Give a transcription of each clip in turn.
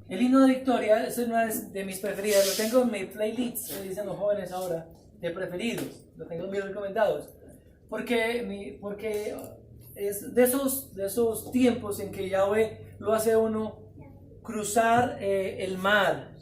El himno de victoria es una de mis preferidas, lo tengo en mi playlist, que dicen los jóvenes ahora, de preferidos, lo tengo en mis recomendados, porque es de esos tiempos en que Yahweh lo hace a uno cruzar el mar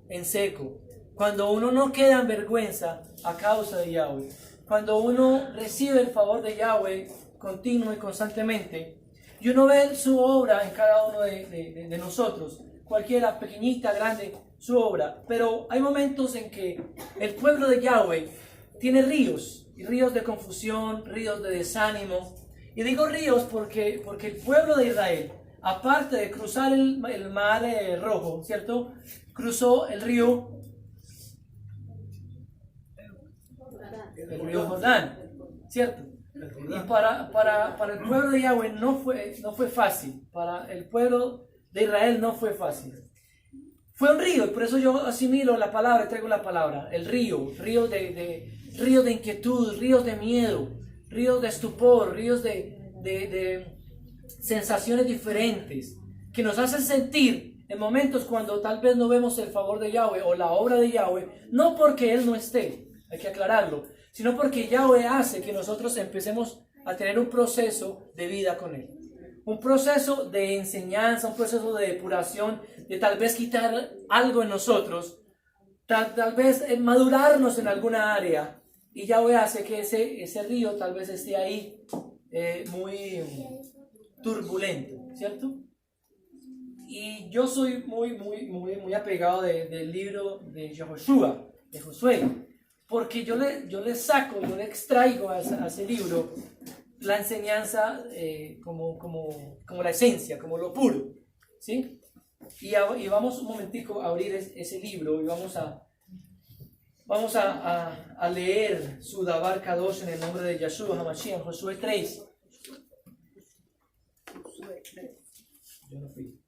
en seco, cuando uno no queda en vergüenza a causa de Yahweh, cuando uno recibe el favor de Yahweh continuo y constantemente, y uno ve su obra en cada uno de nosotros, cualquiera, pequeñita, grande, su obra. Pero hay momentos en que el pueblo de Yahweh tiene ríos, y ríos de confusión, ríos de desánimo. Y digo ríos porque el pueblo de Israel, aparte de cruzar el mar rojo, ¿cierto? Cruzó el río Jordán, ¿cierto? Y para el pueblo de Yahweh no fue fácil, para el pueblo de Israel no fue fácil. Fue un río, y por eso yo asimilo la palabra, traigo la palabra, el río de inquietud, ríos de miedo, ríos de estupor, ríos de sensaciones diferentes, que nos hacen sentir en momentos cuando tal vez no vemos el favor de Yahweh o la obra de Yahweh, no porque Él no esté, hay que aclararlo, sino porque Yahweh hace que nosotros empecemos a tener un proceso de vida con Él. Un proceso de enseñanza, un proceso de depuración, de tal vez quitar algo en nosotros, tal vez madurarnos en alguna área. Y Yahweh hace que ese río tal vez esté ahí muy turbulento, ¿cierto? Y yo soy muy apegado del libro de Joshua, de Josué, porque yo le extraigo a ese libro la enseñanza como la esencia, como lo puro, ¿sí? Y vamos un momentico a abrir ese libro y vamos a leer su Dabar Kadosh en el nombre de Yahshua HaMashiach, Josué 3. Yo no fui.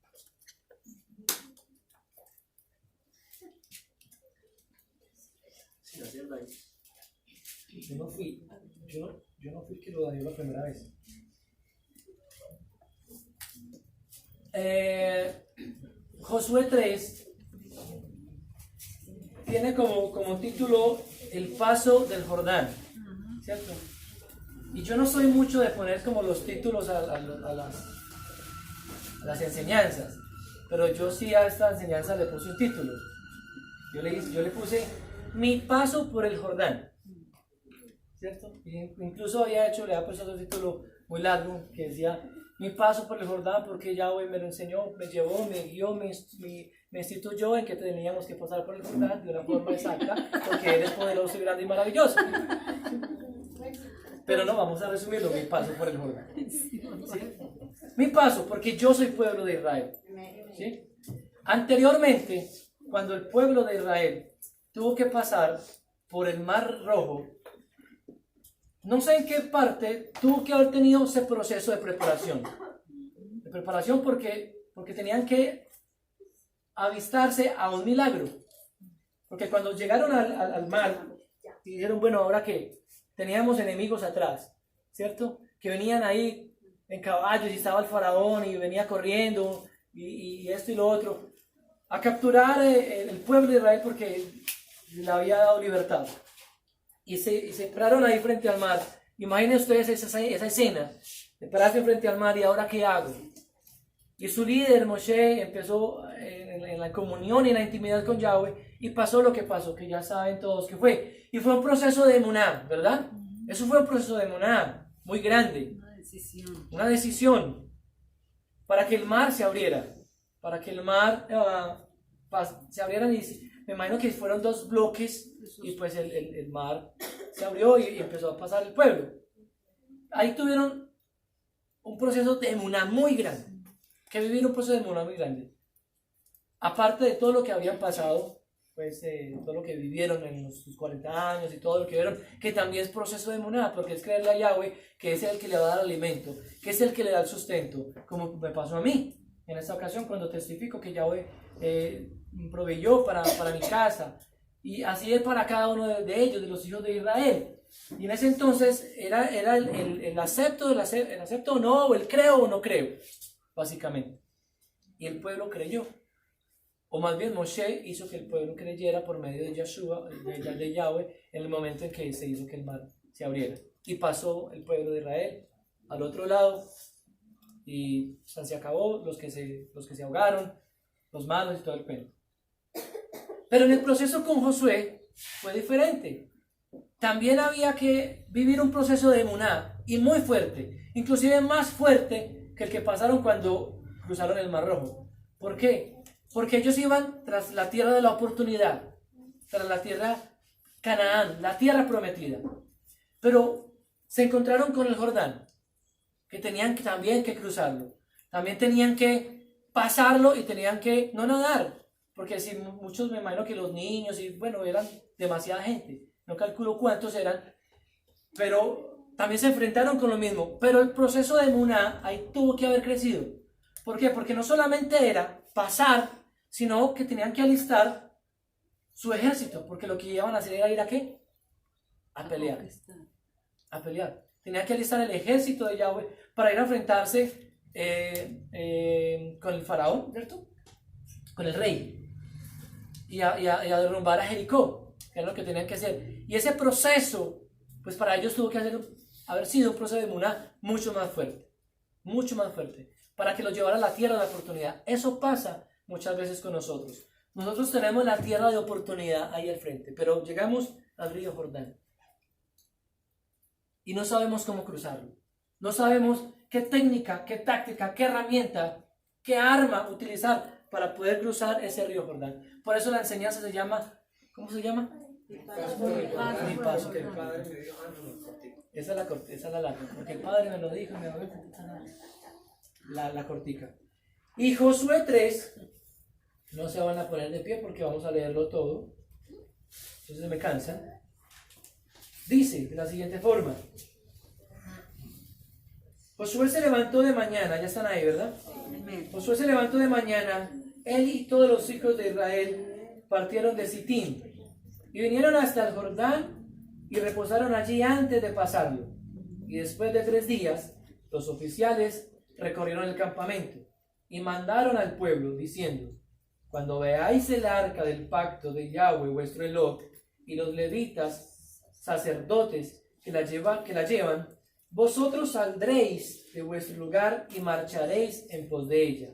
Yo no fui. Yo no fui el que lo dañó la primera vez. Josué 3 tiene como título el paso del Jordán, ¿cierto? Y yo no soy mucho de poner como los títulos a las enseñanzas, pero yo sí a esta enseñanza le puse un título. Yo le puse mi paso por el Jordán, ¿cierto? Y incluso le había puesto otro título muy largo que decía mi paso por el Jordán, porque Yahweh me lo enseñó, me llevó, me guió, me instituyó en que teníamos que pasar por el Jordán de una forma exacta, porque Él es poderoso y grande y maravilloso. Pero no, vamos a resumirlo, mi paso por el Jordán, ¿sí? Mi paso, porque yo soy pueblo de Israel, ¿sí? Anteriormente, cuando el pueblo de Israel tuvo que pasar por el Mar Rojo, no sé en qué parte tuvo que haber tenido ese proceso de preparación. De preparación porque tenían que avistarse a un milagro. Porque cuando llegaron al mar, y dijeron, bueno, ahora que teníamos enemigos atrás, ¿cierto? Que venían ahí en caballos y estaba el faraón y venía corriendo y esto y lo otro, a capturar el pueblo de Israel porque le había dado libertad. Y se pararon ahí frente al mar. Imaginen ustedes esa escena, de pararse frente al mar y ahora ¿qué hago? Y su líder Moshe empezó en la comunión y en la intimidad con Yahweh y pasó lo que pasó, que ya saben todos que fue. Y fue un proceso de emuná, ¿verdad? Eso fue un proceso de emuná muy grande. Una decisión para que el mar se abriera, para que el mar se abriera. Y me imagino que fueron dos bloques y pues el mar se abrió y empezó a pasar el pueblo. Ahí tuvieron un proceso de emuná muy grande. Que vivir un proceso de emuná muy grande. Aparte de todo lo que habían pasado, pues todo lo que vivieron en sus 40 años y todo lo que vieron, que también es proceso de emuná, porque es creerle a Yahweh que es el que le va a dar alimento, que es el que le da el sustento, como me pasó a mí en esta ocasión cuando testifico que Yahweh proveyó para mi casa, y así es para cada uno de ellos, de los hijos de Israel. Y en ese entonces era el acepto o no, o el creo o no creo, básicamente. Y el pueblo creyó. o más bien Moshe hizo que el pueblo creyera por medio de Yahshua, de Yahweh, en el momento en que se hizo que el mar se abriera. Y pasó el pueblo de Israel al otro lado, y o sea, se acabó, los que se ahogaron, los malos y todo el cuento. Pero en el proceso con Josué fue diferente. También había que vivir un proceso de emuná, y muy fuerte, inclusive más fuerte que el que pasaron cuando cruzaron el Mar Rojo. ¿Por qué? Porque ellos iban tras la tierra de la oportunidad, tras la tierra Canaán, la tierra prometida. Pero se encontraron con el Jordán, que tenían también que cruzarlo. También tenían que pasarlo y tenían que no nadar, porque si muchos, me imagino que los niños, y bueno, eran demasiada gente, no calculo cuántos eran, pero también se enfrentaron con lo mismo. Pero el proceso de emuná ahí tuvo que haber crecido. ¿Por qué? Porque no solamente era pasar, sino que tenían que alistar su ejército, porque lo que iban a hacer era ir ¿a qué? A pelear. A pelear. Tenían que alistar el ejército de Yahweh para ir a enfrentarse con el faraón, ¿cierto? Con el rey. Y a derrumbar a Jericó, que era lo que tenían que hacer. Y ese proceso, pues para ellos tuvo que haber sido un proceso de emuná mucho más fuerte, para que los llevara a la tierra de la oportunidad. Eso pasa muchas veces con nosotros. Nosotros tenemos la tierra de oportunidad ahí al frente, pero llegamos al río Jordán y no sabemos cómo cruzarlo. No sabemos qué técnica, qué táctica, qué herramienta, qué arma utilizar para poder cruzar ese río Jordán. Por eso la enseñanza se llama, ¿cómo se llama? Mi paso. Esa es la larga, porque el Padre me lo dijo y me lo dijo. La cortica. Y Josué 3, no se van a poner de pie porque vamos a leerlo todo, entonces me cansan. Dice de la siguiente forma: Josué se levantó de mañana, ya están ahí, ¿verdad? Josué se levantó de mañana, él y todos los hijos de Israel partieron de Sitín y vinieron hasta el Jordán y reposaron allí antes de pasarlo. Y después de 3 días, los oficiales recorrieron el campamento y mandaron al pueblo diciendo: cuando veáis el arca del pacto de Yahweh vuestro Elohim y los levitas sacerdotes que la llevan, vosotros saldréis de vuestro lugar y marcharéis en pos de ella,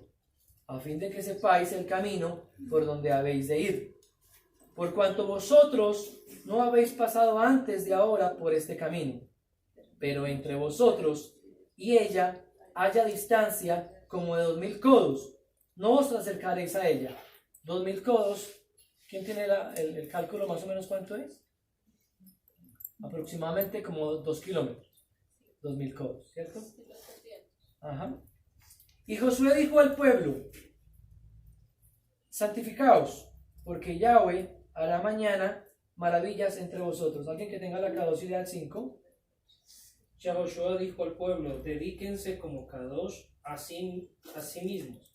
a fin de que sepáis el camino por donde habéis de ir. Por cuanto vosotros no habéis pasado antes de ahora por este camino, pero entre vosotros y ella haya distancia como de 2000 codos, no os acercaréis a ella. 2000 codos, ¿quién tiene el cálculo más o menos cuánto es? Aproximadamente como 2 kilómetros. 2000 codos, ¿cierto? Ajá. Y Josué dijo al pueblo: santificaos, porque Yahweh hará mañana maravillas entre vosotros. Alguien que tenga la Kadosh al 5. Yahushua dijo al pueblo: dedíquense como Kadosh a sí mismos,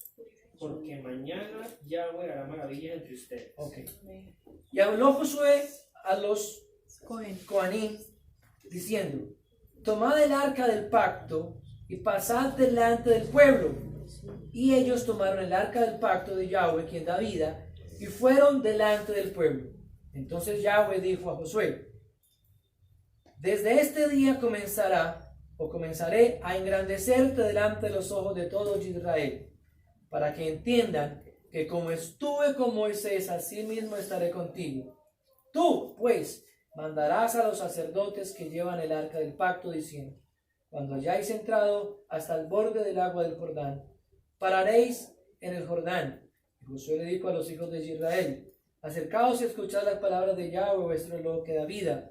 porque mañana Yahweh hará maravillas entre ustedes. Okay. Y habló Josué a los Coanim diciendo: tomad el arca del pacto y pasad delante del pueblo. Y ellos tomaron el arca del pacto de Yahweh, quien da vida, y fueron delante del pueblo. Entonces Yahweh dijo a Josué: desde este día comenzaré a engrandecerte delante de los ojos de todo Israel, para que entiendan que como estuve con Moisés, así mismo estaré contigo. Tú, pues, mandarás a los sacerdotes que llevan el arca del pacto, diciendo: cuando hayáis entrado hasta el borde del agua del Jordán, pararéis en el Jordán. Y Josué le dijo a los hijos de Israel: acercaos y escuchad las palabras de Yahweh vuestro Elohim, que da vida.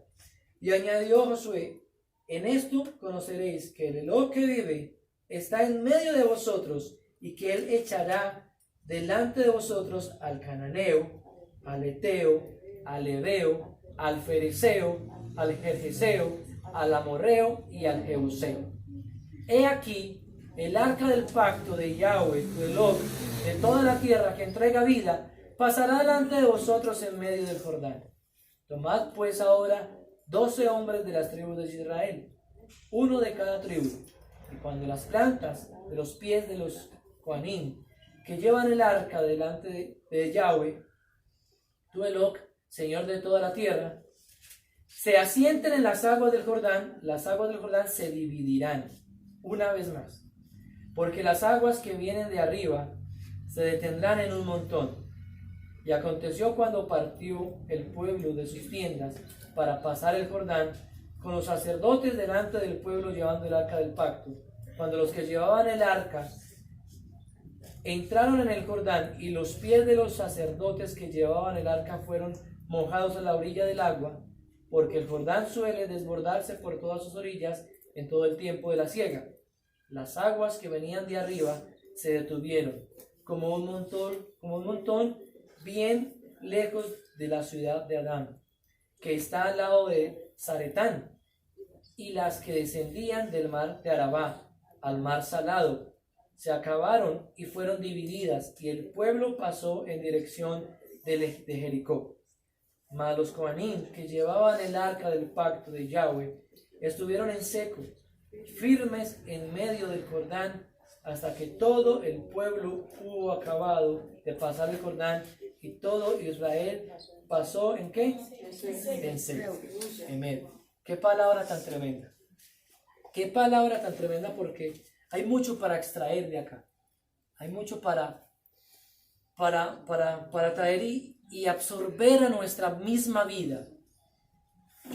Y añadió Josué: en esto conoceréis que el Elohim que vive está en medio de vosotros, y que él echará delante de vosotros al cananeo, al eteo, al heveo, al fereceo, al gergeseo, al amorreo y al jebuseo. He aquí el arca del pacto de Yahweh, tu Elohim, de toda la tierra que entrega vida, pasará delante de vosotros en medio del Jordán. Tomad pues ahora 12 hombres de las tribus de Israel, uno de cada tribu, y cuando las plantas de los pies de los Coanim que llevan el arca delante de Yahweh, tú Eloc, Señor de toda la tierra, se asienten en las aguas del Jordán se dividirán una vez más, porque las aguas que vienen de arriba se detendrán en un montón. Y aconteció cuando partió el pueblo de sus tiendas para pasar el Jordán, con los sacerdotes delante del pueblo llevando el arca del pacto, cuando los que llevaban el arca entraron en el Jordán y los pies de los sacerdotes que llevaban el arca fueron mojados a la orilla del agua, porque el Jordán suele desbordarse por todas sus orillas en todo el tiempo de la siega. Las aguas que venían de arriba se detuvieron como un montón bien lejos de la ciudad de Adán, que está al lado de Zaretán, y las que descendían del mar de Arabá al mar salado se acabaron y fueron divididas, y el pueblo pasó en dirección de Jericó. Mas los coanín que llevaban el arca del pacto de Yahweh estuvieron en seco, firmes en medio del Jordán, hasta que todo el pueblo hubo acabado de pasar el Jordán, y todo Israel pasó ¿en qué? En seco, en medio. Qué palabra tan tremenda. Qué palabra tan tremenda, porque hay mucho para extraer de acá. Hay mucho para traer y absorber a nuestra misma vida.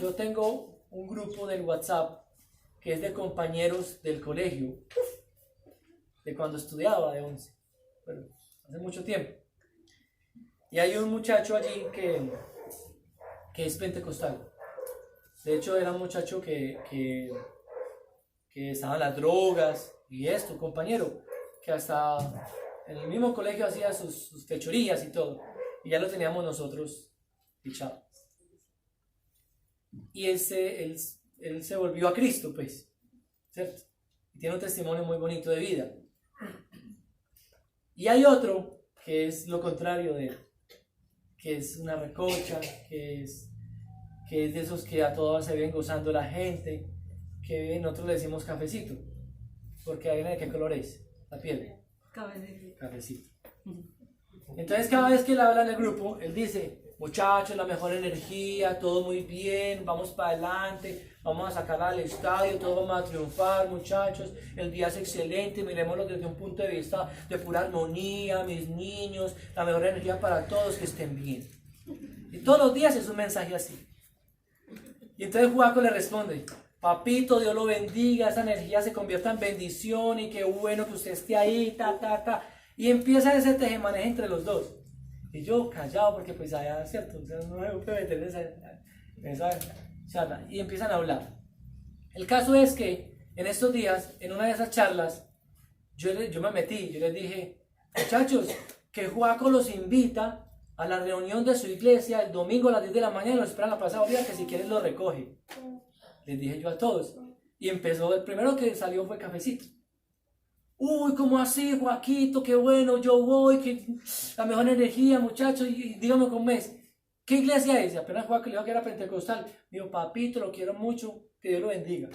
Yo tengo un grupo del WhatsApp que es de compañeros del colegio, de cuando estudiaba de 11, bueno, hace mucho tiempo. Y hay un muchacho allí que es pentecostal. De hecho, era un muchacho que estaba en las drogas y esto, compañero, que hasta en el mismo colegio hacía sus fechorías y todo. Y ya lo teníamos nosotros fichado. Y él se volvió a Cristo, pues, ¿cierto? Y tiene un testimonio muy bonito de vida. Y hay otro que es lo contrario de él, que es una recocha, que es de esos que a todas se ven gozando la gente, que nosotros le decimos cafecito, porque adivina de qué color es la piel. Cafecito. Entonces cada vez que él habla en el grupo, él dice: muchachos, la mejor energía, todo muy bien, vamos para adelante, vamos a sacar al estadio, todos vamos a triunfar, muchachos, el día es excelente, miremoslo desde un punto de vista de pura armonía, mis niños, la mejor energía para todos, que estén bien. Y todos los días es un mensaje así. Y entonces Juaco le responde: papito, Dios lo bendiga, esa energía se convierta en bendición y qué bueno que usted esté ahí, Y empieza ese tejemaneje entre los dos. Y yo callado, porque pues allá, ¿cierto? O sea, no me puede meter en esa charla. Y empiezan a hablar. El caso es que en estos días, en una de esas charlas, yo me metí, yo les dije: muchachos, que Juaco los invita a la reunión de su iglesia el domingo a las 10 de la mañana, los esperan en la Plaza Bolívar, que si quieren lo recoge. Les dije yo a todos. Y empezó, el primero que salió fue Cafecito. Uy, ¿cómo así, Joaquito? Qué bueno, yo voy, que la mejor energía, muchachos, y dígame cómo es. ¿Qué iglesia es? Y apenas Joaquín le dijo que era pentecostal. Me dijo: papito, lo quiero mucho, que Dios lo bendiga.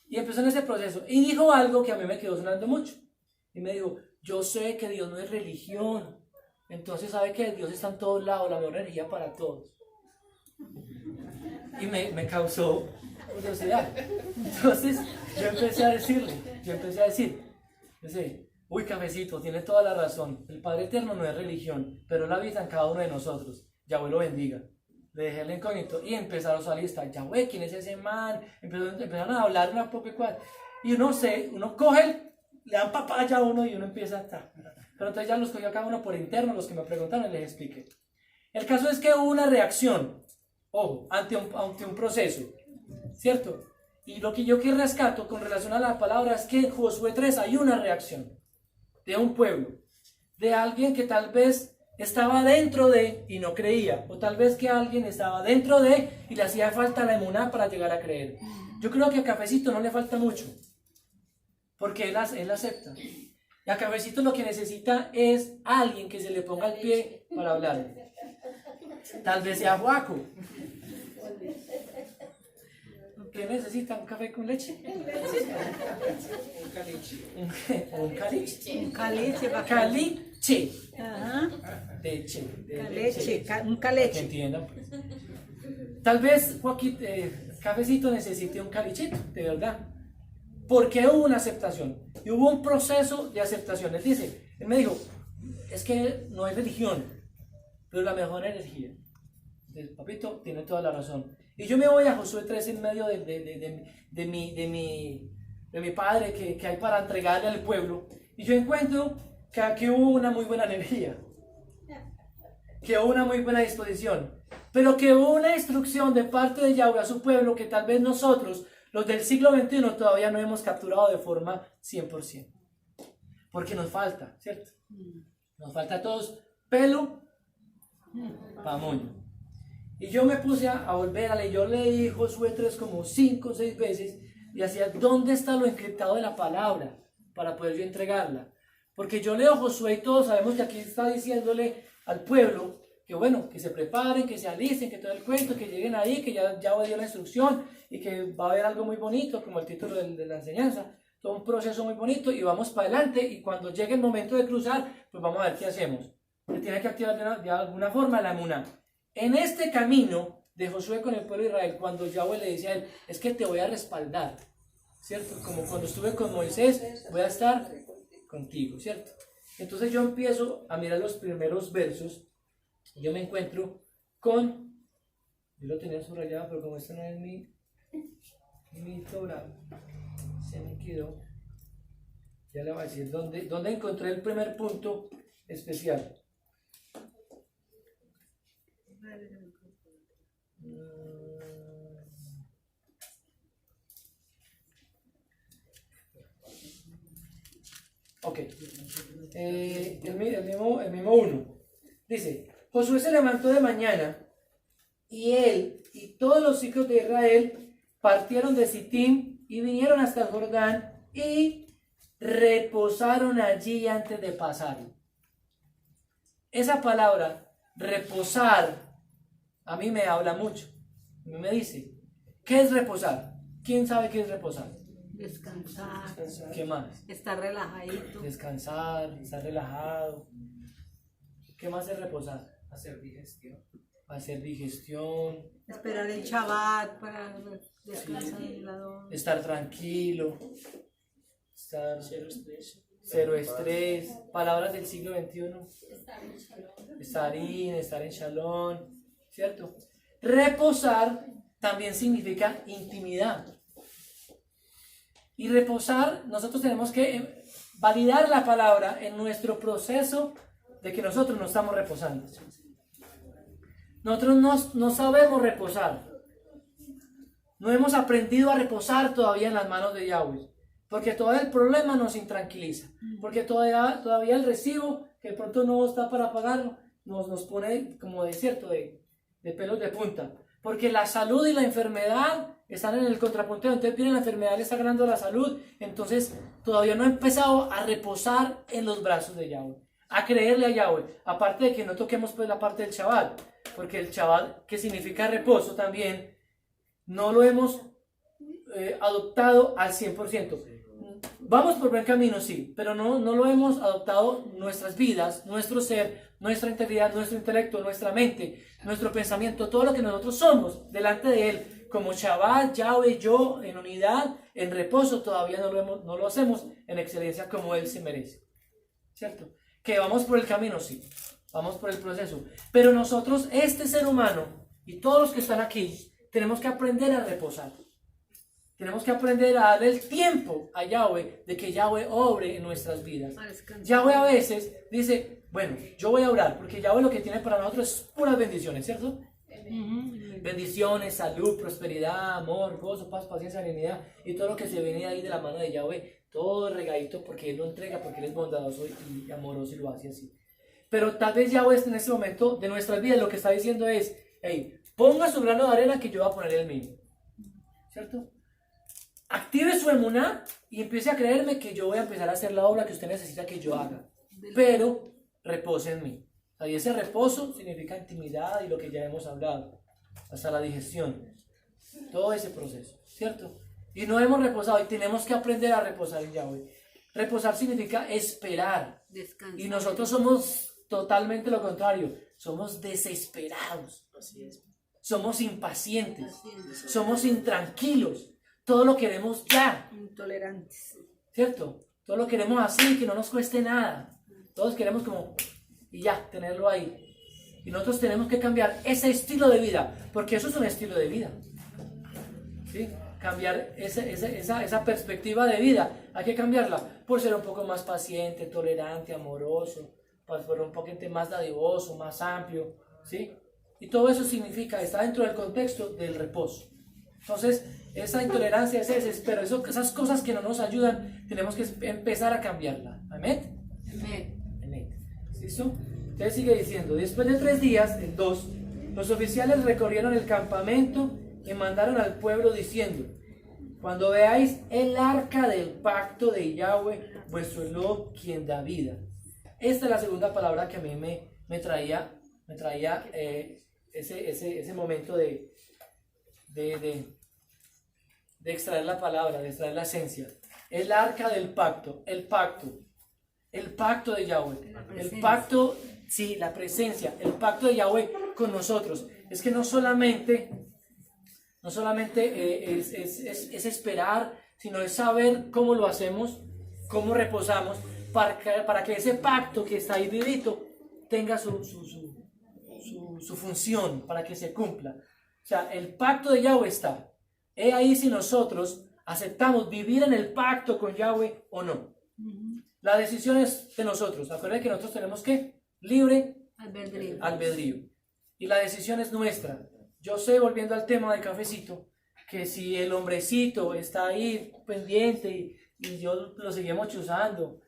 Y empezó en ese proceso. Y dijo algo que a mí me quedó sonando mucho. Y me dijo: yo sé que Dios no es religión. Entonces sabe que Dios está en todos lados, la mejor energía para todos. Y me causó curiosidad. Entonces yo empecé a decir, uy, Cafecito, tiene toda la razón. El Padre Eterno no es religión, pero la vida en cada uno de nosotros. Yahweh lo bendiga. Le dejé el incógnito y empezaron a salir esta: Yahweh, ¿quién es ese man? Empezaron a hablar una propia cosa. Y uno coge, le dan papaya a uno y uno empieza a estar. Pero entonces ya los cogí a cada uno por interno, los que me preguntaron, y les expliqué. El caso es que hubo una reacción, ojo, ante un proceso, ¿cierto? Y lo que yo que rescato con relación a la palabra es que en Josué 3 hay una reacción de un pueblo, de alguien que tal vez estaba dentro de y no creía, o tal vez que alguien estaba dentro de y le hacía falta la emuná para llegar a creer. Yo creo que a Cafecito no le falta mucho, porque él acepta. Y a Cafecito lo que necesita es alguien que se le ponga al pie para hablar. Tal vez sea Juaco. ¿Qué necesita? ¿Un café con leche? Un caliche. ¿Un caliche? Un caliche. Caliche. Ajá. Leche. Caleche, un Que caleche. entiendan, pues. Tal vez Joaquín, Cafecito necesite un calichito, de verdad. Porque hubo una aceptación y hubo un proceso de aceptación. Él me dijo, es que no hay religión, pero la mejor energía. Entonces, papito, tiene toda la razón. Y yo me voy a Josué 3 en medio de mi padre que hay para entregarle al pueblo. Y yo encuentro que aquí hubo una muy buena energía, que hubo una muy buena disposición, pero que hubo una instrucción de parte de Yahweh a su pueblo que tal vez nosotros, los del siglo XXI, todavía no hemos capturado de forma 100%. Porque nos falta, ¿cierto? Nos falta a todos pelo pa' moño. Y yo me puse a volver a leer. Yo leí Josué 3 como 5 o 6 veces y hacía, ¿dónde está lo encriptado de la palabra? Para poder yo entregarla. Porque yo leo Josué y todos sabemos que aquí está diciéndole al pueblo que bueno, que se preparen, que se alisten, que todo el cuento, que lleguen ahí, que ya dio la instrucción y que va a haber algo muy bonito, como el título de la enseñanza, todo un proceso muy bonito y vamos para adelante y cuando llegue el momento de cruzar, pues vamos a ver qué hacemos. Se tiene que activar de alguna forma la emuná. En este camino de Josué con el pueblo de Israel, cuando Yahweh le dice a él, es que te voy a respaldar, ¿cierto? Como cuando estuve con Moisés, voy a estar contigo, ¿cierto? Entonces yo empiezo a mirar los primeros versos y yo me encuentro con, yo lo tenía subrayado, pero como este no es mi Torah, se me quedó, ya le voy a decir dónde encontré el primer punto especial. Ok, el mismo uno. Dice, Josué se levantó de mañana y él y todos los hijos de Israel partieron de Sittim y vinieron hasta el Jordán y reposaron allí antes de pasar. Esa palabra, reposar, a mí me habla mucho. A mí me dice, ¿qué es reposar? ¿Quién sabe qué es reposar? Descansar. ¿Qué más? Estar relajadito. Descansar, estar relajado. ¿Qué más es reposar? Hacer digestión. Hacer digestión, Esperar el Shabbat para descansar en el lado. estar tranquilo, estar Cero estrés. palabras del siglo XXI, estar en shalom, ¿cierto? Reposar también significa intimidad. Y reposar, nosotros tenemos que validar la palabra en nuestro proceso de que nosotros no estamos reposando. Nosotros no sabemos reposar. No hemos aprendido a reposar todavía en las manos de Yahweh. Porque todavía el problema nos intranquiliza. Porque todavía el recibo, que de pronto no está para pagar, nos pone como desierto de pelos de punta. Porque la salud y la enfermedad están en el contrapunteo. Entonces viene la enfermedad, le está ganando la salud. Entonces todavía no he empezado a reposar en los brazos de Yahweh. A creerle a Yahweh. Aparte de que no toquemos pues la parte del Shabbat. Porque el Shabbat, que significa reposo también, no lo hemos adoptado al 100%. Vamos por buen camino, sí, pero no lo hemos adoptado nuestras vidas, nuestro ser, nuestra integridad, nuestro intelecto, nuestra mente, nuestro pensamiento, todo lo que nosotros somos delante de Él, como Shabbat, Yahweh, yo, en unidad, en reposo, todavía no lo hacemos en excelencia como Él se merece, ¿cierto? Que vamos por el camino, sí, vamos por el proceso, pero nosotros, este ser humano y todos los que están aquí, tenemos que aprender a reposar. Tenemos que aprender a darle el tiempo a Yahweh de que Yahweh obre en nuestras vidas. Yahweh a veces dice, bueno, yo voy a orar, porque Yahweh lo que tiene para nosotros es puras bendiciones, ¿cierto? Bendiciones, salud, prosperidad, amor, gozo, paz, paciencia, serenidad y todo lo que se viene ahí de la mano de Yahweh, todo regadito porque Él lo entrega, porque Él es bondadoso y amoroso y lo hace así. Pero tal vez Yahweh en este momento de nuestras vidas lo que está diciendo es, hey, ponga su grano de arena que yo voy a poner el mío, ¿cierto? Active su emuná y empiece a creerme que yo voy a empezar a hacer la obra que usted necesita que yo haga. Pero repose en mí. Y ese reposo significa intimidad y lo que ya hemos hablado. Hasta la digestión. todo ese proceso, ¿cierto? Y no hemos reposado y tenemos que aprender a reposar en Yahweh. Reposar significa esperar. Descansa. Y nosotros somos totalmente lo contrario. Somos desesperados. Así es. Somos impacientes. Pacientes. Somos intranquilos. Todo lo queremos ya, Intolerantes. ¿cierto? Todo lo queremos así, que no nos cueste nada. Todos queremos como, y ya, tenerlo ahí. Y nosotros tenemos que cambiar ese estilo de vida, porque eso es un estilo de vida. ¿Sí? Cambiar esa perspectiva de vida. Hay que cambiarla por ser un poco más paciente, tolerante, amoroso, por ser un poquito más dadivoso, más amplio, ¿sí? Y todo eso significa, está dentro del contexto del reposo. Entonces, esa intolerancia, ese desespero, esas cosas que no nos ayudan, tenemos que empezar a cambiarla. ¿Amén? Amén. Amén. ¿Listo? Entonces sigue diciendo, después de 3 días, el 2, los oficiales recorrieron el campamento y mandaron al pueblo diciendo, cuando veáis el arca del pacto de Yahweh, vuestro Elohim, quien da vida. Esta es la segunda palabra que a mí me traía ese momento de extraer la palabra, de extraer la esencia. El arca del pacto, el pacto de Yahweh, el pacto, sí, la presencia, el pacto de Yahweh con nosotros. Es que no solamente es esperar, sino es saber cómo lo hacemos, cómo reposamos, para que ese pacto que está ahí vivito tenga su función, para que se cumpla. O sea, el pacto de Yahweh está. He ahí si nosotros aceptamos vivir en el pacto con Yahweh o no. La decisión es de nosotros. Acuérdense que nosotros tenemos que libre albedrío. Y la decisión es nuestra. Yo sé, volviendo al tema del cafecito, que si el hombrecito está ahí pendiente y yo lo seguimos chuzando,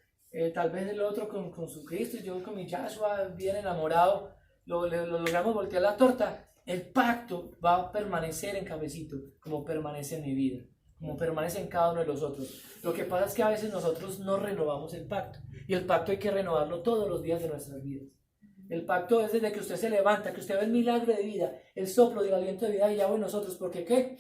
tal vez el otro con su Cristo y yo con mi Yahshua bien enamorado, lo logramos voltear la torta. El pacto va a permanecer en cafecito, como permanece en mi vida, como permanece en cada uno de los otros. Lo que pasa es que a veces nosotros no renovamos el pacto, y el pacto hay que renovarlo todos los días de nuestras vidas. El pacto es desde que usted se levanta, que usted ve el milagro de vida, el soplo del aliento de vida de Yahweh en nosotros, porque ¿qué?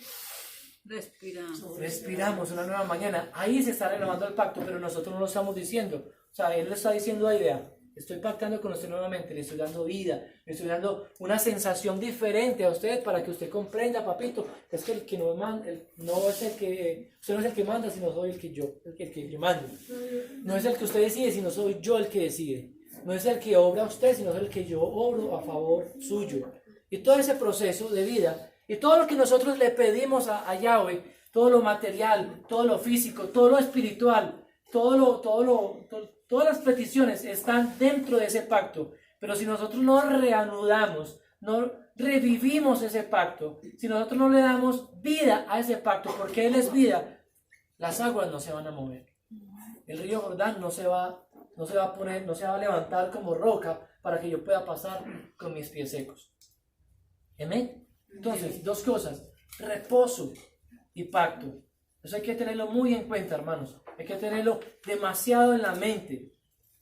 Respiramos una nueva mañana. Ahí se está renovando el pacto, pero nosotros no lo estamos diciendo. O sea, Él lo está diciendo ahí, vea, estoy pactando con usted nuevamente, le estoy dando vida, le estoy dando una sensación diferente a usted para que usted comprenda, papito, es que el que no manda, no es el que, usted no es el que manda, sino soy el que yo mando. No es el que usted decide, sino soy yo el que decide. No es el que obra a usted, sino el que yo obro a favor suyo. Y todo ese proceso de vida, y todo lo que nosotros le pedimos a Yahweh, todo lo material, todo lo físico, todo lo espiritual, todas las peticiones están dentro de ese pacto. Pero si nosotros no reanudamos, no revivimos ese pacto, si nosotros no le damos vida a ese pacto, porque Él es vida, las aguas no se van a mover. El río Jordán no se va a levantar como roca para que yo pueda pasar con mis pies secos. ¿Amén? Entonces, 2 cosas, reposo y pacto. Eso hay que tenerlo muy en cuenta, hermanos. Hay que tenerlo demasiado en la mente.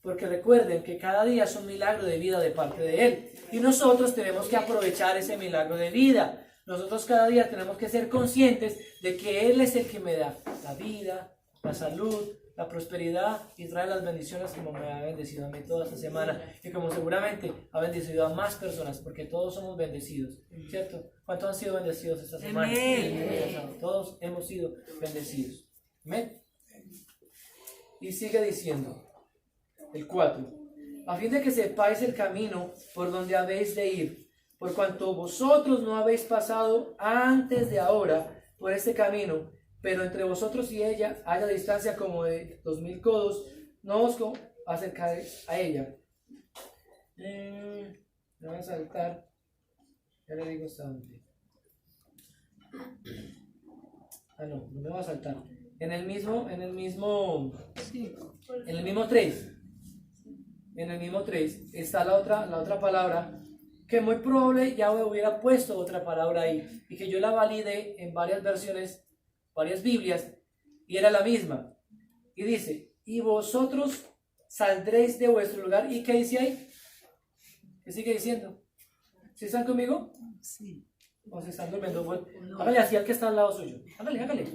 Porque recuerden que cada día es un milagro de vida de parte de Él. Y nosotros tenemos que aprovechar ese milagro de vida. Nosotros cada día tenemos que ser conscientes de que Él es el que me da la vida, la salud, la prosperidad y trae las bendiciones como me ha bendecido a mí toda esta semana y como seguramente ha bendecido a más personas, porque todos somos bendecidos, ¿cierto? ¿Cuántos han sido bendecidos esta semana? Amén. Todos hemos sido bendecidos. ¿Amén? Y sigue diciendo, el 4, a fin de que sepáis el camino por donde habéis de ir, por cuanto vosotros no habéis pasado antes de ahora por este camino, pero entre vosotros y ella haya distancia como de 2000 codos, no os acercaréis a ella. Me voy a saltar, ya le digo hasta dónde. No me voy a saltar. En el mismo 3 está la otra palabra, que muy probable ya hubiera puesto otra palabra ahí, y que yo la validé en varias versiones, varias Biblias, y era la misma. Y dice, y vosotros saldréis de vuestro lugar. ¿Y qué dice ahí? ¿Qué sigue diciendo? ¿Sí están conmigo? Sí. O se están durmiendo. Bueno, hágale así al que está al lado suyo. Hágale.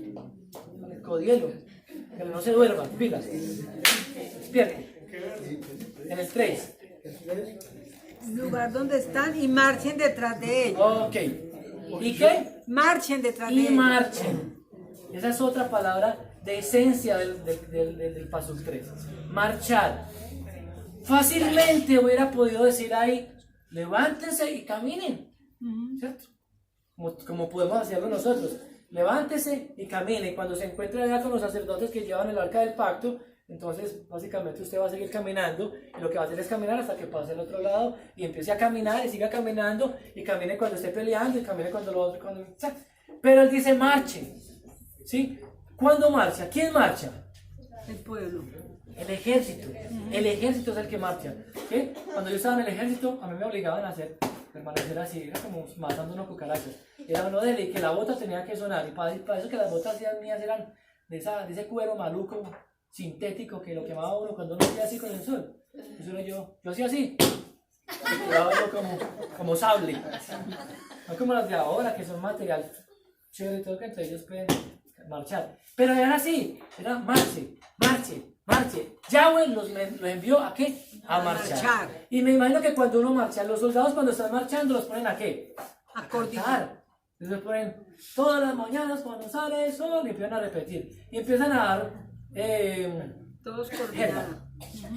Codielo. Que no se duerma. Pilas. Despierte. En el 3. Lugar donde están y marchen detrás de ellos. Ok. ¿Y qué? Marchen detrás de Y ellos. marchen. Esa es otra palabra de esencia del Pasuk 3. Marchar. Fácilmente hubiera podido decir ahí, levántense y caminen. ¿Cierto? Como podemos hacerlo nosotros. Levántese y camine. Y cuando se encuentre allá con los sacerdotes que llevan el arca del pacto, entonces básicamente usted va a seguir caminando y lo que va a hacer es caminar hasta que pase al otro lado y empiece a caminar y siga caminando y camine cuando esté peleando y camine cuando lo otro, pero él dice marche, ¿sí? ¿Cuándo marcha? ¿Quién marcha? El pueblo. El ejército. El ejército es el que marcha, ¿sí? Cuando yo estaba en el ejército a mí me obligaban a permanecer así, era como matando unos cucarachas, era uno de él, que la bota tenía que sonar y para eso que las botas mías eran de ese cuero maluco sintético que lo quemaba uno cuando uno hacía así con el sol. Eso era yo hacía así, y quedaba yo como sable, no como las de ahora que son material chévere y todo que entre ellos pueden marchar, pero era así, era marche. Yahweh los envió a ¿qué? A marchar. Y me imagino que cuando uno marcha, los soldados cuando están marchando los ponen a ¿qué? A cantar. Les ponen todas las mañanas cuando sale el sol y empiezan a repetir y empiezan a dar todos coordinados.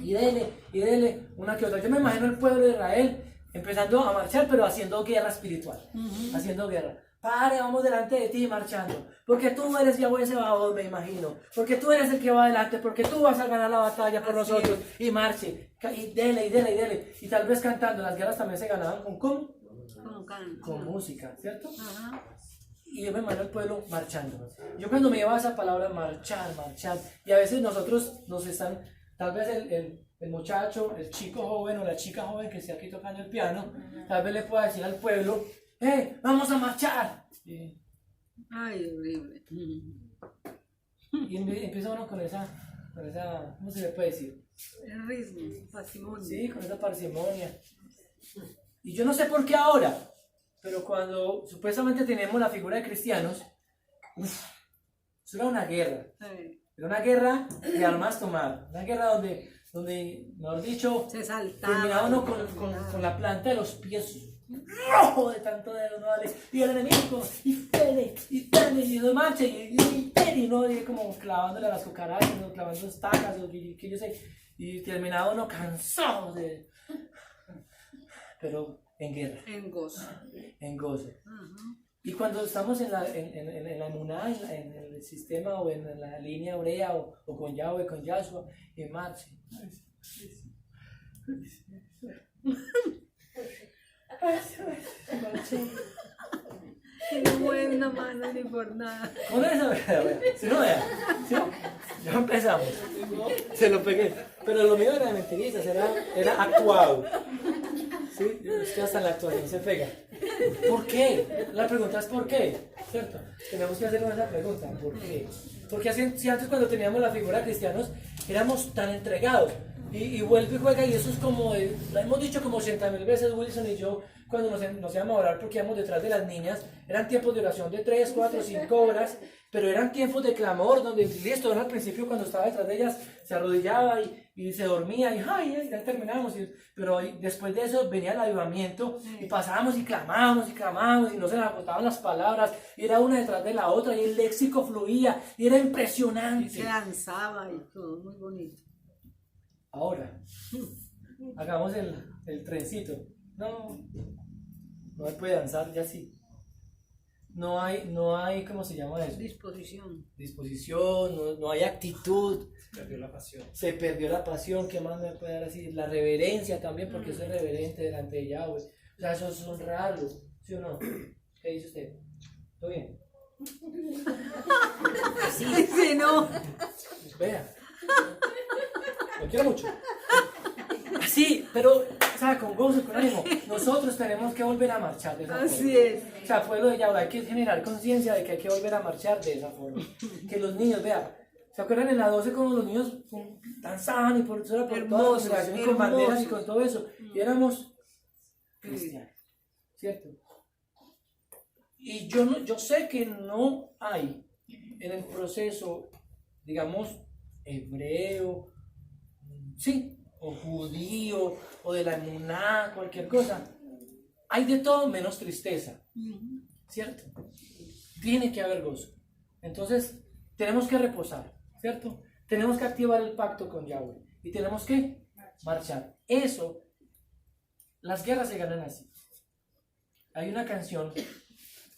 Y dele una que otra. Yo me imagino el pueblo de Israel empezando a marchar, pero haciendo guerra espiritual. Haciendo guerra. Padre, vamos delante de ti marchando. Porque tú eres Yahweh Sebaot, me imagino. Porque tú eres el que va adelante. Porque tú vas a ganar la batalla por nosotros. Y marche. Y dele. Y tal vez cantando. Las guerras también se ganaban con música, ¿cierto? Ajá. Y yo me imagino el pueblo marchando. Yo cuando me llevaba esa palabra marchar. Y a veces nosotros nos están, tal vez el muchacho, el chico joven o la chica joven que esté aquí tocando el piano, tal vez le pueda decir al pueblo, vamos a marchar. Ay, horrible. Y empieza uno con esa, ¿cómo se le puede decir? El ritmo, patrimonio. Sí, con esa parsimonia. Y yo no sé por qué ahora, pero cuando supuestamente tenemos la figura de cristianos, eso era una guerra. Era una guerra de armas tomar. Una guerra donde mejor dicho, se saltaba. Terminaba uno con la planta de los pies rojo de tanto dedo, ¿no? Y el enemigo, y no marcha, y no, y como clavándole a las cucarachas, ¿no? Clavando estacas, que yo sé, y terminaba uno cansado pero en guerra. En gozo. Y cuando estamos en la emuná, en el sistema o en la línea hebrea o con Yahweh, con Yahshua, en marcha. No mueve una mano ni por nada. ¿Cómo es eso? Si no, vea. ¿Sí? Ya empezamos. Se lo pegué. Pero lo mío era mentiritas, era actuado. ¿Sí? Es que hasta la actuación se pega. ¿Por qué? La pregunta es ¿por qué? ¿Cierto? Tenemos que hacernos esa pregunta. ¿Por qué? Porque si antes cuando teníamos la figura de cristianos éramos tan entregados. Y vuelve y juega, y eso es como, lo hemos dicho como 80.000 veces Wilson y yo, cuando nos íbamos a orar porque íbamos detrás de las niñas, eran tiempos de oración de 3, 4, 5 horas, pero eran tiempos de clamor, donde listo, al principio cuando estaba detrás de ellas, se arrodillaba y se dormía, y ya terminábamos, pero después de eso venía el avivamiento, y pasábamos y clamábamos, y no se nos agotaban las palabras, y era una detrás de la otra, y el léxico fluía, y era impresionante. Y se danzaba y todo, muy bonito. Ahora, hagamos el trencito. No se puede danzar, ya sí. No hay, ¿cómo se llama eso? Disposición, no hay actitud. Se perdió la pasión, ¿qué más me puede dar así? La reverencia también, porque soy reverente delante de Yahweh. O sea, eso es honrarlo, ¿sí o no? ¿Qué dice usted? ¿Todo bien? Sí, no. Vea. Lo quiero mucho. Así, pero, o sea, con gozo, con ánimo. Nosotros tenemos que volver a marchar de esa forma. Así es. O sea, pueblo de Yahweh, hay que generar conciencia de que hay que volver a marchar de esa forma. Que los niños, vean, ¿se acuerdan en la 12 como los niños danzaban y por toda la congregación y con banderas y con todo eso? Y éramos cristianos, ¿cierto? Y yo sé que no hay en el proceso, digamos, hebreo, sí, o judío, o de la emuná, cualquier cosa. Hay de todo menos tristeza, ¿cierto? Tiene que haber gozo. Entonces, tenemos que reposar, ¿cierto? Tenemos que activar el pacto con Yahweh y tenemos que marchar. Eso, las guerras se ganan así. Hay una canción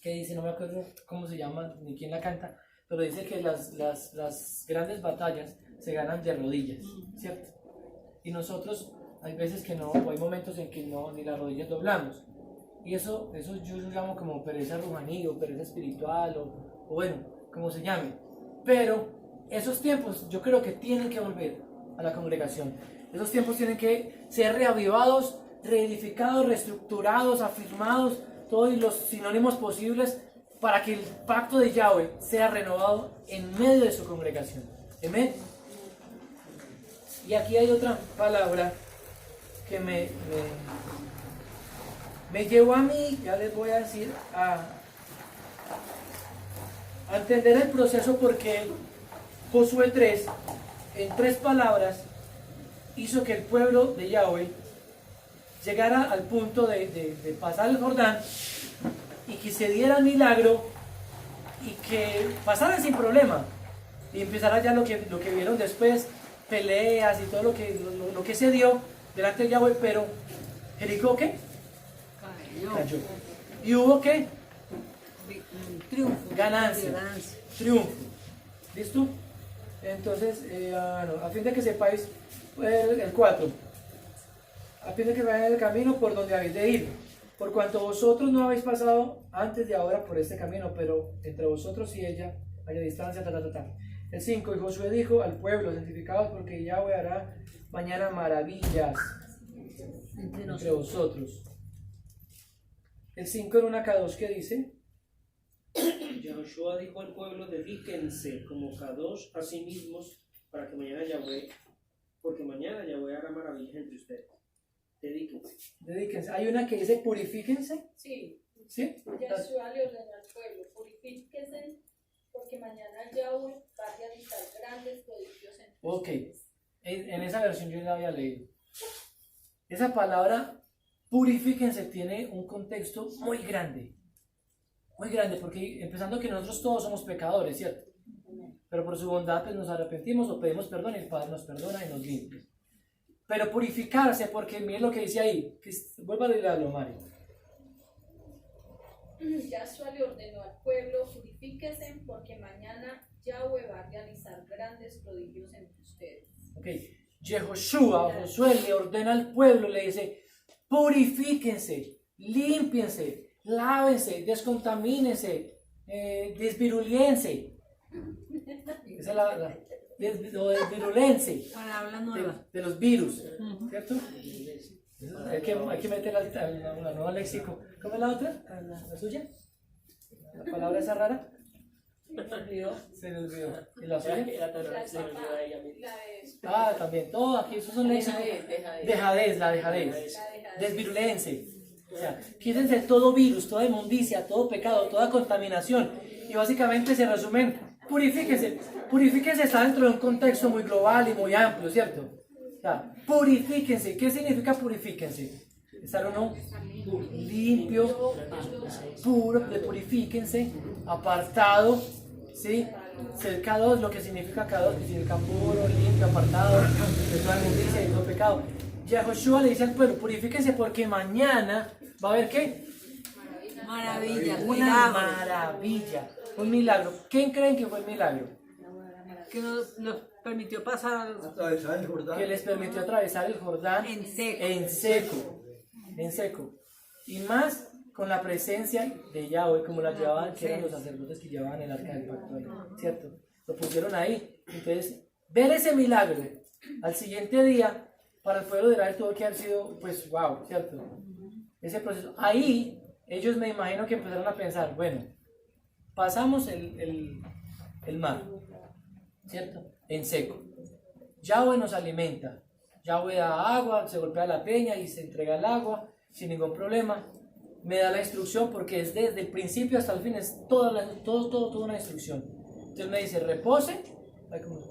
que dice, no me acuerdo cómo se llama ni quién la canta, pero dice que las grandes batallas se ganan de rodillas, ¿cierto? Y nosotros hay veces que no, o hay momentos en que no, ni las rodillas doblamos. Y eso yo lo llamo como pereza rumaní o pereza espiritual o bueno, como se llame. Pero esos tiempos yo creo que tienen que volver a la congregación. Esos tiempos tienen que ser reavivados, reedificados, reestructurados, afirmados, todos los sinónimos posibles para que el pacto de Yahweh sea renovado en medio de su congregación. Amén. Y aquí hay otra palabra que me llevó a mí, ya les voy a decir, a entender el proceso, porque Josué 3, en 3 palabras, hizo que el pueblo de Yahweh llegara al punto de pasar el Jordán y que se diera el milagro y que pasaran sin problema y empezara ya lo que vieron después, peleas y todo lo que se dio delante de Yahweh. Pero Jericó, ¿qué? Cayó. Y hubo, ¿qué? Triunfo. Ganancia, triunfo. ¿Listo? Entonces, a fin de que sepáis, el 4, a fin de que vayan el camino por donde habéis de ir, por cuanto vosotros no habéis pasado antes de ahora por este camino, pero entre vosotros y ella haya distancia, El 5, y Josué dijo al pueblo, santificados porque Yahweh hará mañana maravillas entre vosotros. El 5 en una Kadosh que dice, Yahushua dijo al pueblo, dedíquense como Kadosh a sí mismos para que mañana Yahweh, porque mañana Yahweh hará maravillas entre ustedes. Dedíquense. Hay una que dice purifíquense. Sí. ¿Sí? Yahshua le ordenó al pueblo, purifíquense, porque mañana Yahweh va a realizar grandes prodigios entre Ok. ustedes. En esa versión yo la había leído. Esa palabra purifíquense tiene un contexto muy grande, porque empezando que nosotros todos somos pecadores, ¿cierto? Pero por su bondad pues nos arrepentimos o pedimos perdón y el Padre nos perdona y nos limpia. Pero purificarse, porque miren lo que dice ahí, que vuelva a leerlo, Mario. Yahshua le ordenó al pueblo, purifíquense, porque mañana Yahweh va a realizar grandes prodigios entre ustedes. Ok, Josué le ordena al pueblo, le dice, purifíquense, límpiense, lávense, descontamínense, desviruliense. Esa es o desvirulense. Palabra nueva. De los virus, ¿cierto? Hay que meter la nueva léxico. ¿Cómo es la otra? ¿La suya? ¿La palabra esa rara? Se me olvidó. ¿Y la suya? También. Todo aquí, esos son léxicos. Dejadez, la dejadez. Desvirulense. O sea, quítense todo virus, toda inmundicia, todo pecado, toda contaminación. Y básicamente se resumen, purifíquense. Purifíquense está dentro de un contexto muy global y muy amplio, ¿cierto? O sea, purifíquense. ¿Qué significa purifíquense? Estar uno limpio, puro, purifíquense, apartado, ¿sí? Ser K2, lo que significa K2, que significa puro, limpio, apartado de toda inmundicia y todo pecado. Yahushua le dice al pueblo, purifíquense porque mañana va a haber ¿qué? Maravilla, Una maravilla, un milagro. ¿Quién creen que fue el milagro? Que nos permitió pasar Atravesar el Jordán. Que les permitió atravesar el Jordán en seco. en seco. Y más con la presencia de Yahweh, como la llevaban, que eran los sacerdotes que llevaban el arca del pacto ahí, ¿cierto? Lo pusieron ahí. Entonces, ver ese milagro al siguiente día, para el pueblo de Israel tuvo que haber sido, pues, wow, ¿cierto? Ese proceso. Ahí, ellos me imagino que empezaron a pensar, bueno, pasamos el mar, ¿cierto? En seco. Yahweh nos alimenta. Yahweh da agua, se golpea la peña y se entrega el agua sin ningún problema. me da la instrucción porque es desde el principio hasta el fin, es toda una instrucción. Entonces me dice, repose,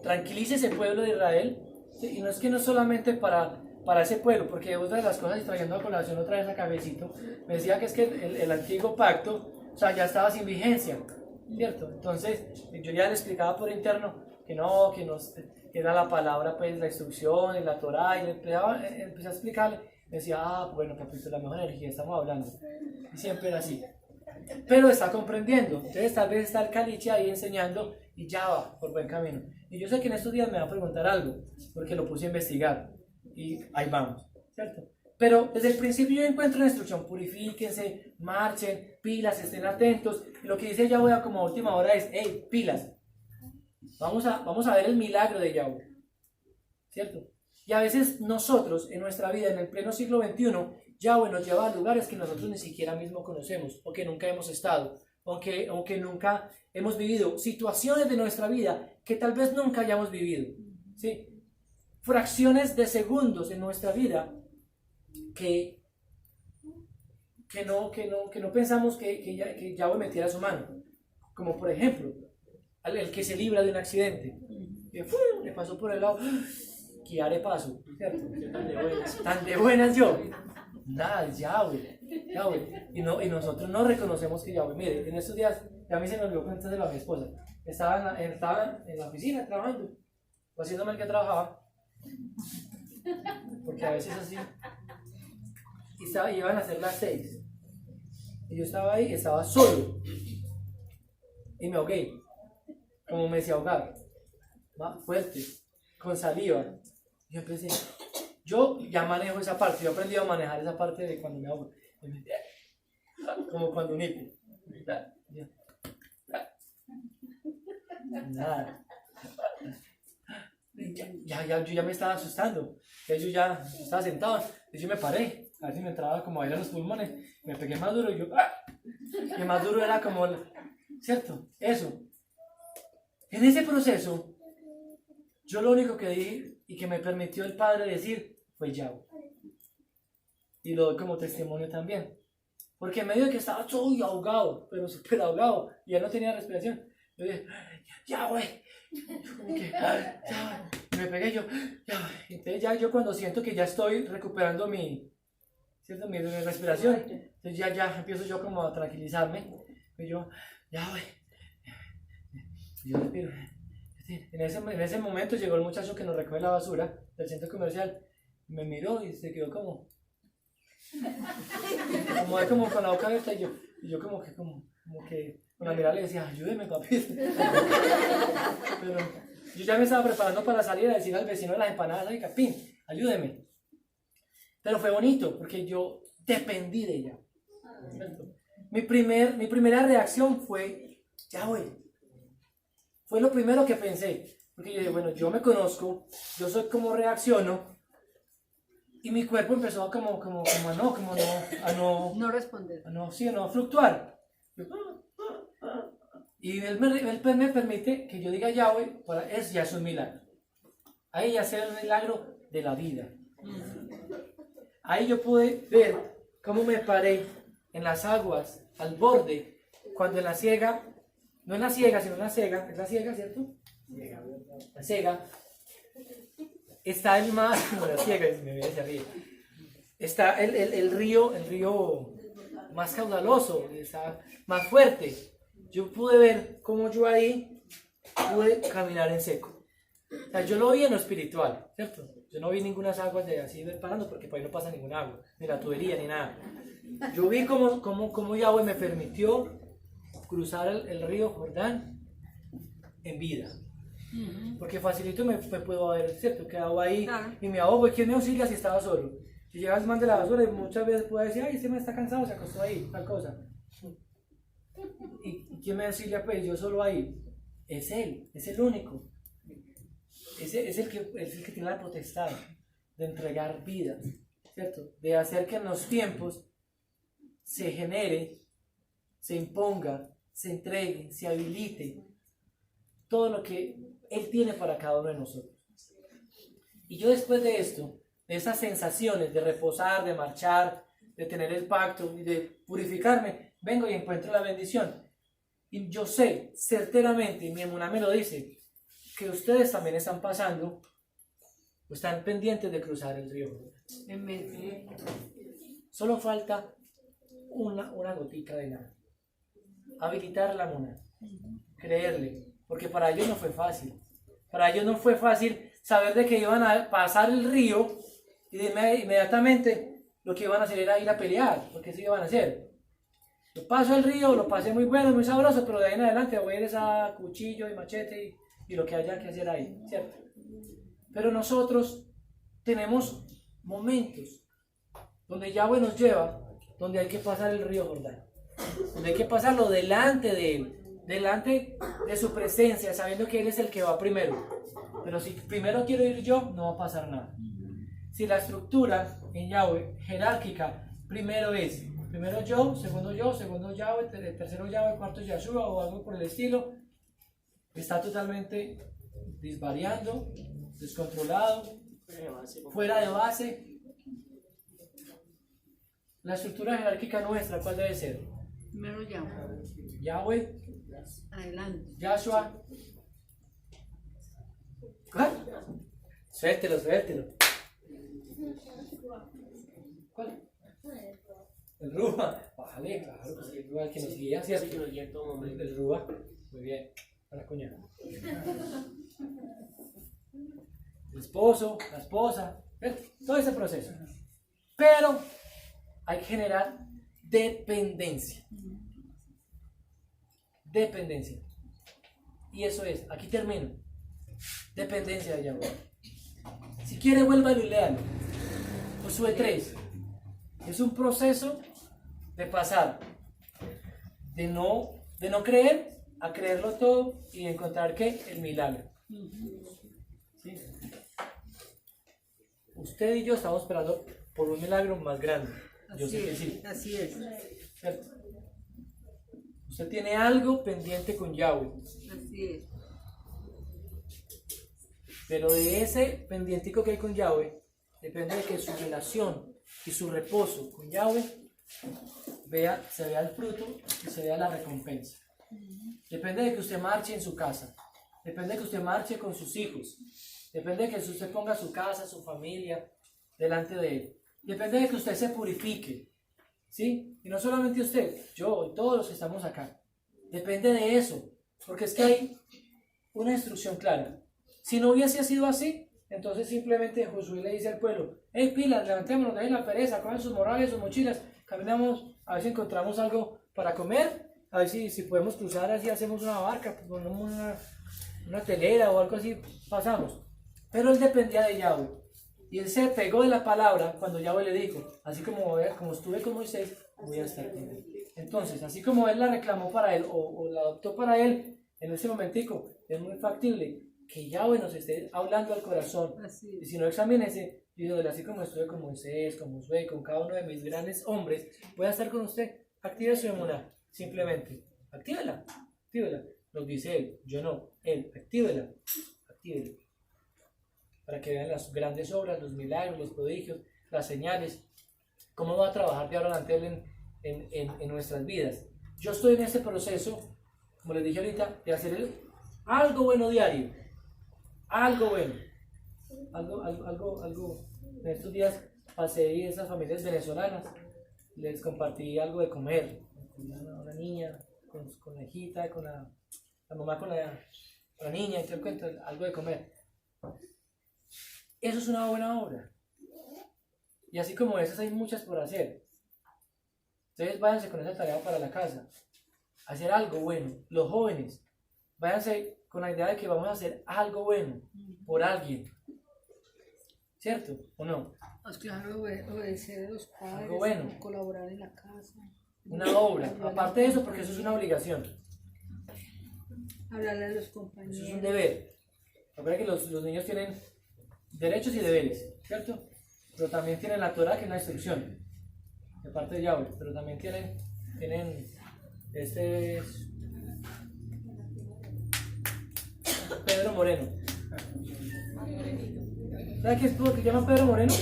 tranquilice ese pueblo de Israel, ¿sí? Y no es que no solamente para ese pueblo, porque otra de las cosas, y trayendo a colación otra vez a Cabecito, me decía que es que el antiguo pacto, o sea, ya estaba sin vigencia, ¿cierto? Entonces, yo ya le explicaba por interno que que era la palabra, pues, la instrucción, y la Torá, y empecé a explicarle, me decía, bueno, papito, la mejor energía, estamos hablando, y siempre era así. Pero está comprendiendo, entonces tal vez está el caliche ahí enseñando, y ya va por buen camino. Y yo sé que en estos días me va a preguntar algo, porque lo puse a investigar, y ahí vamos, ¿cierto? Pero desde el principio yo encuentro la instrucción, purifíquense, marchen, pilas, estén atentos. Y lo que dice Yahweh como a última hora es, hey, pilas, vamos a ver el milagro de Yahweh, ¿cierto? Y a veces nosotros, en nuestra vida, en el pleno siglo XXI, Yahweh nos lleva a lugares que nosotros ni siquiera mismo conocemos, o que nunca hemos estado, o que nunca hemos vivido, situaciones de nuestra vida que tal vez nunca hayamos vivido, ¿sí? Fracciones de segundos en nuestra vida que no pensamos que Yahweh metiera su mano. Como por ejemplo, el que se libra de un accidente. Que le pasó por el lado. ¿Qué haré paso? ¿Cierto? Tan de buenas yo. Nada, es Yahweh. Y nosotros no reconocemos que Yahweh. Mire, en estos días, ya a mí se me olvidó contárselo a mi esposa. Estaba en la oficina trabajando, o haciéndome el que trabajaba. Porque a veces así. Y iban a ser las 6. Y yo estaba ahí, estaba solo. Y me ahogué. Como me decía ahogar. Fuerte. Con saliva. Y yo empecé. Yo ya manejo esa parte. Yo he aprendido a manejar esa parte de cuando me ahogo. Como cuando un hipo. Nada. Yo ya me estaba asustando. Yo estaba sentado. Entonces yo me paré. A ver si me entraba como aire a los pulmones. Me pegué más duro y yo. Y más duro era como. ¿Cierto? Eso. En ese proceso, yo lo único que dije y que me permitió el Padre decir fue Yahweh. Y lo doy como testimonio también. Porque en medio de que estaba todo ahogado, pero súper ahogado, y ya no tenía respiración, yo dije, Yahweh. Como que, Yahweh. Y me pegué yo, Yahweh. Entonces ya yo cuando siento que ya estoy recuperando mi respiración, entonces ya empiezo yo como a tranquilizarme. Y yo, Yahweh. Yo respiro. En ese momento llegó el muchacho que nos recoge la basura del centro comercial. Me miró y se quedó como con la boca abierta. Y yo como que con la mirada le decía, ayúdeme, papi. Pero yo ya me estaba preparando para salir a decir al vecino de las empanadas, ay, Capín, ayúdeme. Pero fue bonito porque yo dependí de ella. Mi primera reacción fue, Yahweh. Fue lo primero que pensé, porque yo dije, bueno, yo me conozco, yo soy como reacciono, y mi cuerpo empezó No responder. a no fluctuar. Y él me permite que yo diga Yahweh, ya es un milagro. Ahí ya sea el milagro de la vida. Ahí yo pude ver cómo me paré en las aguas, al borde, cuando en la siega, no en la siega, sino en la siega, es la siega, ¿cierto? La siega, está el mar, no, la siega, me voy a decir, está el río más caudaloso, está más fuerte. Yo pude ver cómo yo ahí pude caminar en seco. O sea, yo lo vi en lo espiritual, ¿cierto? Yo no vi ninguna aguas de así parando porque por ahí no pasa ningún agua, ni la tubería, ni nada. Yo vi cómo Yahweh me permitió cruzar el río Jordán en vida. Porque facilito me puedo haber, ¿cierto? Quedado ahí y me ahogo. ¿Y quién me auxilia si estaba solo? Si llegaba el man de la basura y muchas veces puedo decir, ay, este man está cansado, se acostó ahí, tal cosa. ¿Y quién me auxilia? Pues yo solo ahí. Es Él, es el único. Es el que tiene la potestad de entregar vida, ¿cierto? De hacer que en los tiempos se genere, se imponga, se entregue, se habilite todo lo que Él tiene para cada uno de nosotros. Y yo después de esto, de esas sensaciones de reposar, de marchar, de tener el pacto y de purificarme, vengo y encuentro la bendición. Y yo sé certeramente, y mi emuná me lo dice, que ustedes también están pasando, o están pendientes de cruzar el río. Amén. Solo falta una gotica de nada. Habilitar la emuná, creerle, porque para ellos no fue fácil. Para ellos no fue fácil saber de que iban a pasar el río y inmediatamente lo que iban a hacer era ir a pelear, porque eso iban a hacer. Yo paso el río, lo pasé muy bueno, muy sabroso, pero de ahí en adelante voy a ir a cuchillo y machete y lo que haya que hacer ahí, ¿cierto? Pero nosotros tenemos momentos donde Yahweh nos lleva, donde hay que pasar el río Jordán, donde hay que pasarlo delante de Él, delante de su presencia, sabiendo que Él es el que va primero. Pero si primero quiero ir yo, no va a pasar nada. Si la estructura en Yahweh jerárquica primero yo, segundo Yahweh, tercero Yahweh, cuarto Yahshua o algo por el estilo, está totalmente disvariando, descontrolado, fuera de base. La estructura jerárquica nuestra, ¿cuál debe ser? Primero ya. Yahweh, Adelante. Yahshua. ¿Cuál? Suéltelo. ¿Cuál? El Ruba. Vale, claro, pues el Ruba el que nos guía, ¿cierto? El Ruba. Muy bien. Para cuñada. El esposo, la esposa, todo ese proceso. Pero hay que generar dependencia. Dependencia. Y eso es, aquí termino. Dependencia de Yahweh. Si quiere, vuélvalo y léalo. Josué 3. Es un proceso de pasar de no creer a creerlo todo y encontrar que el milagro. ¿Sí? Usted y yo estamos esperando por un milagro más grande. Yo sé que sí. Así es. ¿Cierto? Usted tiene algo pendiente con Yahweh. Así es. Pero de ese pendientico que hay con Yahweh, depende de que su relación y su reposo con Yahweh se vea el fruto y se vea la recompensa. Depende de que usted marche en su casa. Depende de que usted marche con sus hijos. Depende de que usted ponga su casa, su familia delante de Él. Depende de que usted se purifique. ¿Sí? Y no solamente usted, yo y todos los que estamos acá. Depende de eso. Porque es que hay una instrucción clara. Si no hubiese sido así, entonces simplemente Josué le dice al pueblo: hey, pilas, levantémonos, dejen la pereza, cojan sus morrales, sus mochilas, caminamos a ver si encontramos algo para comer, a ver si podemos cruzar así, hacemos una barca, ponemos una telera o algo así, pasamos. Pero él dependía de Yahweh. Y él se pegó de la palabra cuando Yahweh le dijo: así como estuve con Moisés, voy a estar con él. Entonces, así como él la reclamó para él o la adoptó para él, en ese momentico, es muy factible que Yahweh nos esté hablando al corazón. Y si no, examínese, diciéndole: así como estuve con Moisés, con Josué, con cada uno de mis grandes hombres, voy a estar con usted. Active su emuná, simplemente. Actívela. Nos dice él, yo no, él, actívela. Para que vean las grandes obras, los milagros, los prodigios, las señales, cómo va a trabajar de ahora adelante él en nuestras vidas. Yo estoy en este proceso, como les dije ahorita, de hacer algo bueno diario. Algo bueno. Algo. En estos días pasé y esas familias venezolanas, les compartí algo de comer. Una niña con la hijita, con la mamá con la niña, y te cuento algo de comer. Eso es una buena obra. Y así como esas hay muchas por hacer. Ustedes váyanse con esa tarea para la casa. Hacer algo bueno. Los jóvenes, váyanse con la idea de que vamos a hacer algo bueno por alguien. ¿Cierto? ¿O no? Pues claro, obedecer a los padres, algo bueno. Colaborar en la casa. Una obra. Aparte de eso, porque eso es una obligación. Hablarle a los compañeros. Eso es un deber. Acuérdense que los niños tienen derechos y deberes, ¿cierto? Pero también tienen la Torah, que es una instrucción de parte de Yahweh, pero también tienen este es Pedro Moreno. ¿Sabes qué es por qué llaman Pedro Moreno?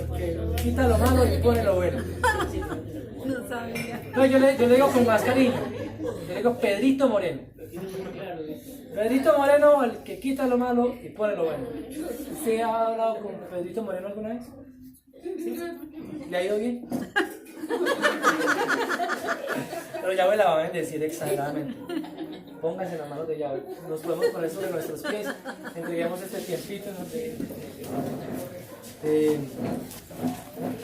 Porque que quita lo malo y pone lo bueno. No sabía. No, yo le digo con más cariño. Yo le digo Pedrito Moreno. Pedrito Moreno, el que quita lo malo y pone lo bueno. ¿Usted ha hablado con Pedrito Moreno alguna vez? ¿Sí? ¿Le ha ido bien? Pero Yahweh la va a bendecir exageradamente. Pónganse en las manos de Yahweh. Nos podemos poner sobre nuestros pies. Entreguemos este tiempito.